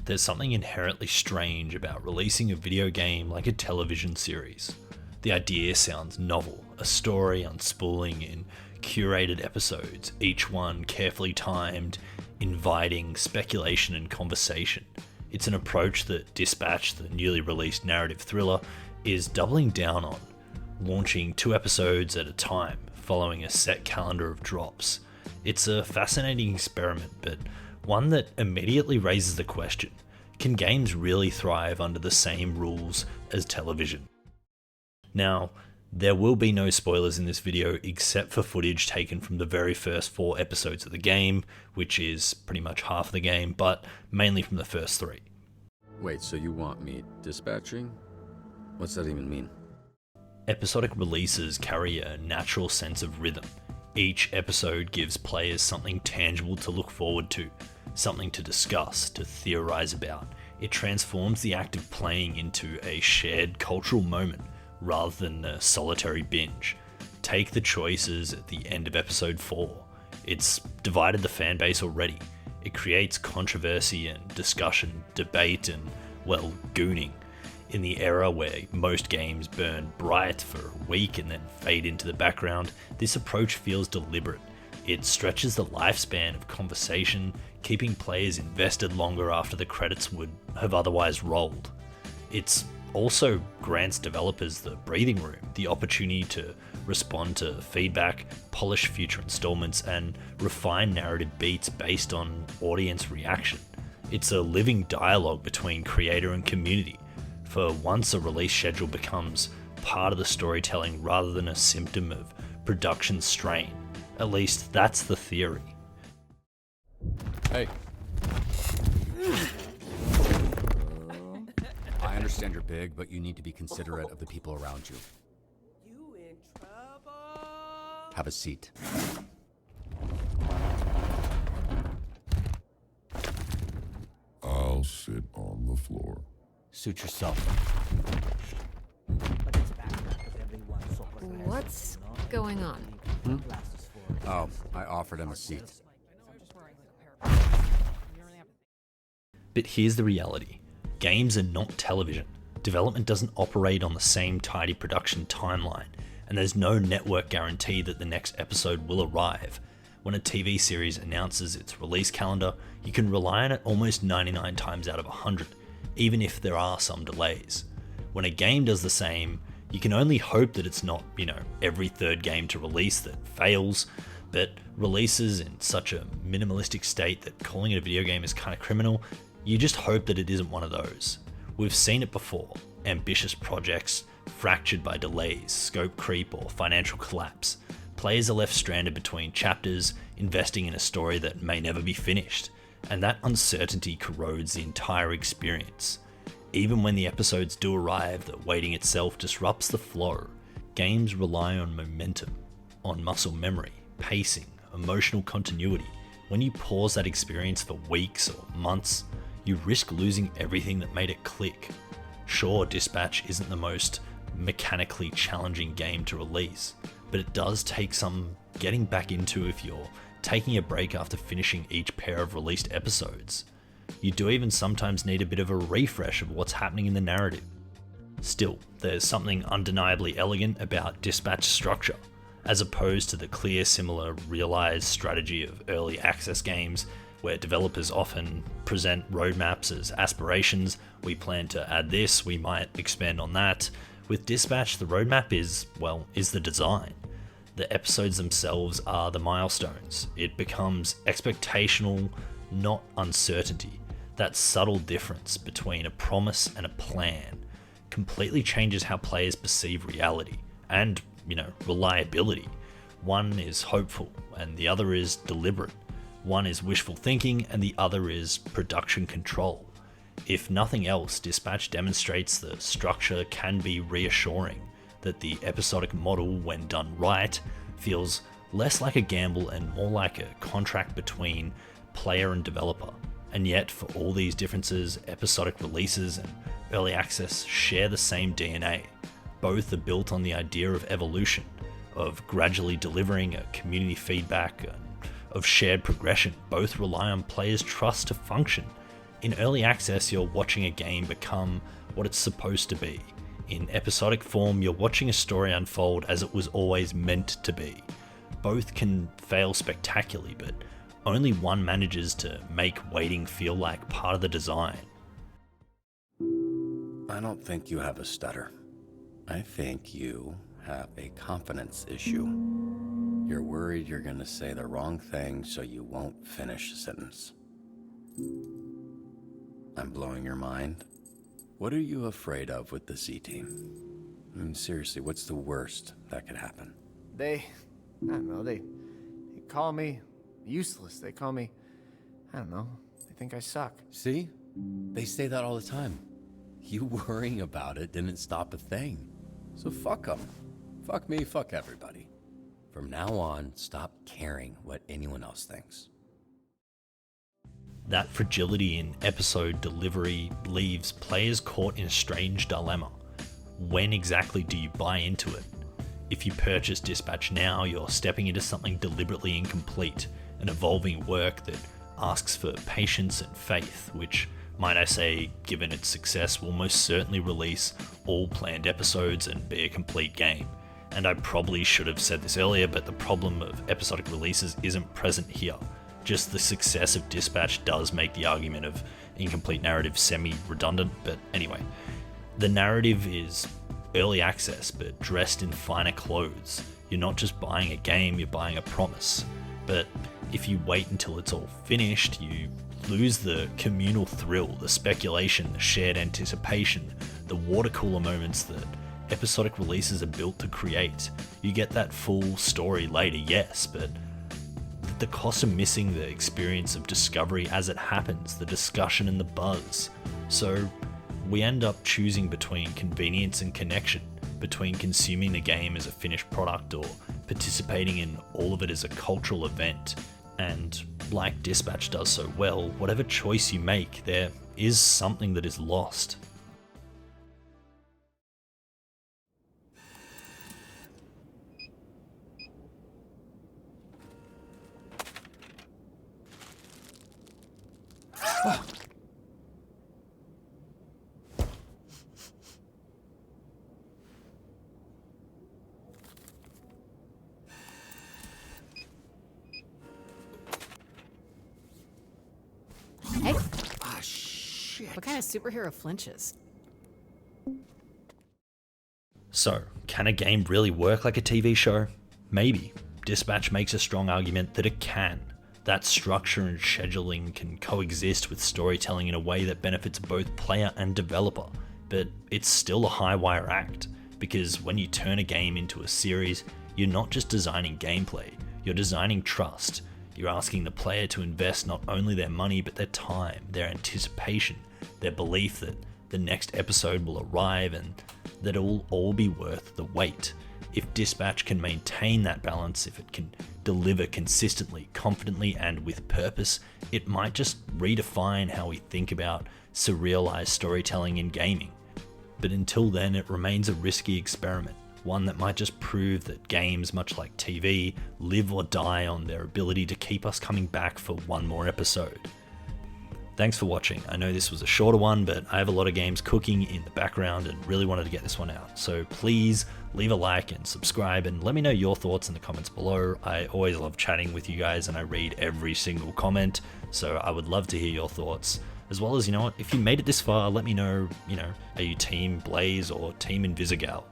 there's something inherently strange about releasing a video game like a television series. The idea sounds novel, a story unspooling in curated episodes, each one carefully timed, inviting speculation and conversation. It's an approach that Dispatch, the newly released narrative thriller, is doubling down on, launching 2 episodes at a time, following a set calendar of drops. It's a fascinating experiment, but one that immediately raises the question, can games really thrive under the same rules as television? Now, there will be no spoilers in this video except for footage taken from the very first 4 episodes of the game, which is pretty much half of the game, but mainly from the first 3. Wait, so you want me dispatching? What's that even mean? Episodic releases carry a natural sense of rhythm. Each episode gives players something tangible to look forward to, something to discuss, to theorize about. It transforms the act of playing into a shared cultural moment, rather than a solitary binge. Take the choices at the end of episode 4. It's divided the fan base already. It creates controversy and discussion, debate and, well, gooning. In the era where most games burn bright for a week and then fade into the background, this approach feels deliberate. It stretches the lifespan of conversation, keeping players invested longer after the credits would have otherwise rolled. It's also grants developers the breathing room, the opportunity to respond to feedback, polish future installments, and refine narrative beats based on audience reaction. It's a living dialogue between creator and community. For once, a release schedule becomes part of the storytelling rather than a symptom of production strain. At least that's the theory. Hey. I understand you're big, but you need to be considerate of the people around you. You in trouble? Have a seat. I'll sit on the floor. Suit yourself. What's going on? Oh, I offered him a seat. But here's the reality. Games are not television. Development doesn't operate on the same tidy production timeline, and there's no network guarantee that the next episode will arrive. When a TV series announces its release calendar, you can rely on it almost 99 times out of 100, even if there are some delays. When a game does the same, you can only hope that it's not, every third game to release that fails, but releases in such a minimalistic state that calling it a video game is kind of criminal. You just hope that it isn't one of those. We've seen it before. Ambitious projects fractured by delays, scope creep, or financial collapse. Players are left stranded between chapters, investing in a story that may never be finished, and that uncertainty corrodes the entire experience. Even when the episodes do arrive, the waiting itself disrupts the flow. Games rely on momentum, on muscle memory, pacing, emotional continuity. When you pause that experience for weeks or months, you risk losing everything that made it click. Sure, Dispatch isn't the most mechanically challenging game to release, but it does take some getting back into if you're taking a break after finishing each pair of released episodes. You do even sometimes need a bit of a refresh of what's happening in the narrative. Still, there's something undeniably elegant about Dispatch structure. As opposed to the clear, similar, realized strategy of early access games, where developers often present roadmaps as aspirations. We plan to add this, we might expand on that. With Dispatch, the roadmap is the design. The episodes themselves are the milestones. It becomes expectational, not uncertainty. That subtle difference between a promise and a plan completely changes how players perceive reality and, reliability. One is hopeful and the other is deliberate. One is wishful thinking and the other is production control. If nothing else, Dispatch demonstrates that structure can be reassuring, that the episodic model, when done right, feels less like a gamble and more like a contract between player and developer. And yet, for all these differences, episodic releases and early access share the same DNA. Both are built on the idea of evolution, of gradually delivering a community feedback, of shared progression. Both rely on players' trust to function. In early access, you're watching a game become what it's supposed to be. In episodic form, you're watching a story unfold as it was always meant to be. Both can fail spectacularly, but only one manages to make waiting feel like part of the design. I don't think you have a stutter. I think you have a confidence issue. You're worried you're going to say the wrong thing, so you won't finish a sentence. I'm blowing your mind. What are you afraid of with the C-Team? I mean, seriously, what's the worst that could happen? I don't know, they call me useless. They call me, I don't know, they think I suck. See? They say that all the time. You worrying about it didn't stop a thing. So fuck them. Fuck me, fuck everybody. From now on, stop caring what anyone else thinks. That fragility in episode delivery leaves players caught in a strange dilemma. When exactly do you buy into it? If you purchase Dispatch now, you're stepping into something deliberately incomplete, an evolving work that asks for patience and faith, which, might I say, given its success, will most certainly release all planned episodes and be a complete game. And I probably should have said this earlier, but the problem of episodic releases isn't present here. Just the success of Dispatch does make the argument of incomplete narrative semi-redundant, but anyway. The narrative is early access, but dressed in finer clothes. You're not just buying a game, you're buying a promise. But if you wait until it's all finished, you lose the communal thrill, the speculation, the shared anticipation, the water cooler moments that episodic releases are built to create. You get that full story later, yes, but the cost of missing the experience of discovery as it happens, the discussion and the buzz. So we end up choosing between convenience and connection, between consuming the game as a finished product or participating in all of it as a cultural event. And like Dispatch does so well, whatever choice you make, there is something that is lost. Hey, Ah, shit. what kind of superhero flinches? So, can a game really work like a TV show? Maybe. Dispatch makes a strong argument that it can. That structure and scheduling can coexist with storytelling in a way that benefits both player and developer, but it's still a high wire act, because when you turn a game into a series, you're not just designing gameplay, you're designing trust. You're asking the player to invest not only their money, but their time, their anticipation, their belief that the next episode will arrive and that it will all be worth the wait. If Dispatch can maintain that balance, if it can deliver consistently, confidently, and with purpose, it might just redefine how we think about serialized storytelling in gaming. But until then, it remains a risky experiment, one that might just prove that games, much like TV, live or die on their ability to keep us coming back for one more episode. Thanks for watching. I know this was a shorter one, but I have a lot of games cooking in the background and really wanted to get this one out. So please leave a like and subscribe and let me know your thoughts in the comments below. I always love chatting with you guys and I read every single comment, so I would love to hear your thoughts. As well as, if you made it this far, let me know, are you Team Blaze or Team Invisigal?